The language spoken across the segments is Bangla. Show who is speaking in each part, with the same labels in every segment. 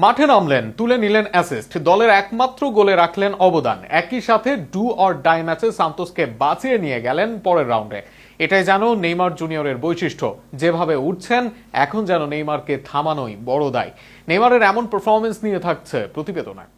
Speaker 1: মাঠে নামলেন, তুলে নিলেন অ্যাসিস্ট, দলের একমাত্র গোলে রাখলেন অবদান। একই সাথে ডু অর ডাই ম্যাচে সান্তোসকে বাঁচিয়ে নিয়ে গেলেন পরের রাউন্ডে। এটাই যেন নেইমার জুনিয়রের বৈশিষ্ট্য। যেভাবে উঠছেন, এখন যেন নেইমারকে থামানোই বড় দায়। নেইমারের এমন পারফরমেন্স নিয়ে থাকছে প্রতিবেদনায়।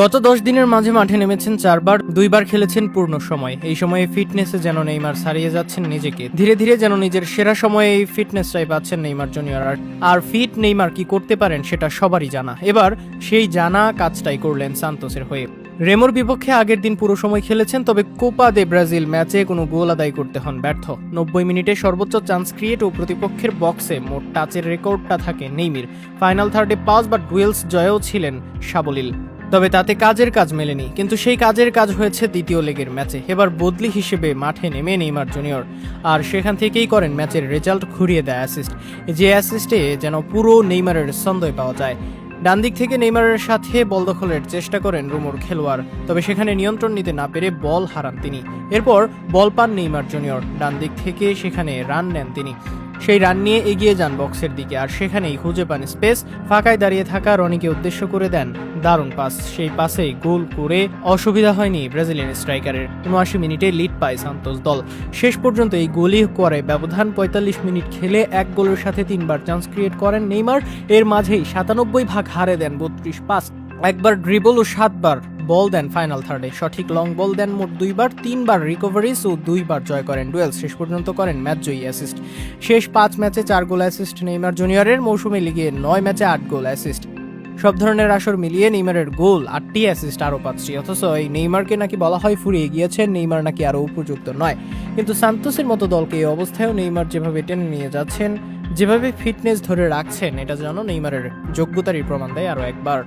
Speaker 2: গত 10 দিনের মাঝে মাঠে নেমেছেন 4 বার, 2 বার খেলেছেন পূর্ণ সময়। এই সময়ে ফিটনেসে যেন নেইমার ছাড়িয়ে যাচ্ছেন নিজেকে। ধীরে ধীরে যেন নিজের সেরা সময়ে এই ফিটনেসটাই পাচ্ছেন নেইমার জুনিয়র। আর ফিট নেইমার কি করতে পারেন সেটা সবারই জানা। এবার সেই জানা কাজটাই করলেন সান্তোসের হয়ে। রেমোর বিপক্ষে আগের দিন পুরো সময় খেলেছেন, তবে কোপা দে ব্রাজিল ম্যাচে কোনো গোল আদায় করতে হন ব্যর্থ। 90 মিনিটে সর্বোচ্চ চান্স ক্রিয়েট ও প্রতিপক্ষের বক্সে মোট টাচের রেকর্ডটা থাকে নেইমির। ফাইনাল থার্ডে পাস বা ডুয়েলস জয়েও ছিলেন সাবলীল, তবে তাতে কাজের কাজ মেলেনি। কিন্তু সেই কাজের কাজ হয়েছে দ্বিতীয় লেগের ম্যাচে। এবার বদলি হিসেবে মাঠে নেমে নেইমার জুনিয়র, আর সেখান থেকেই করেন ম্যাচের রেজাল্ট ঘুরিয়ে দেয় অ্যাসিস্ট। যে অ্যাসিস্টে যেন পুরো নেইমারের ছন্দই পাওয়া যায়। ডান দিক থেকে নেইমারের সাথে বল দখলের চেষ্টা করেন রোমোর খেলোয়াড়, তবে সেখানে নিয়ন্ত্রণ নিতে না পেরে বল হারান তিনি। এরপর বল পান নেইমার জুনিয়র, ডান দিক থেকে সেখানে রান নেন তিনি। সেই রান নিয়ে এগিয়ে যান বক্সের দিকে, আর সেখানেই খুঁজে পান স্পেস। ফাঁকায় দাঁড়িয়ে থাকা রনিকে উদ্দেশ্য করে দেন দারুণ পাস। সেই পাসেই গোল করে অসুবিধা হয়নি ব্রাজিলিয়ান স্ট্রাইকারের। ৭৯ মিনিটে লিড পায় সান্তোস দল। শেষ পর্যন্ত এই গোলই করে ব্যবধান। ৪৫ মিনিট খেলে 1 গোলের সাথে 3 বার চান্স ক্রিয়েট করেন নেইমার। এর মাঝেই ৯৭ ভাগ হারে দেন ৩২ পাস, 1 বার ড্রিবল ও 7 বার বল দেন ফাইনাল থার্ডে। সঠিক লং বল দেন মোট 2 বার, 3 বার রিকভারিজ ও 2 বার জয় করেন ডুয়েলস। শেষ পর্যন্ত করেন ম্যাচ জয়ী অ্যাসিস্ট। শেষ 5 ম্যাচে 4 গোল অ্যাসিস্ট নেইমার জুনিয়রের। মৌসুমে লিগে 9 ম্যাচে 8 গোল অ্যাসিস্ট। সব ধরনের আসর মিলিয়ে নেইমারের গোল 8টি, অ্যাসিস্ট আরও 5টি। অথচ এই নেইমারকে নাকি বলা হয় ফুরিয়ে গিয়েছেন, নেইমার নাকি আরও উপযুক্ত নয়। কিন্তু সান্তোসের মতো দলকে এই অবস্থায়ও নেইমার যেভাবে টেনে নিয়ে যাচ্ছেন, যেভাবে ফিটনেস ধরে রাখছেন, এটা যেন নেইমারের যোগ্যতারই প্রমাণ দেয় আরও একবার।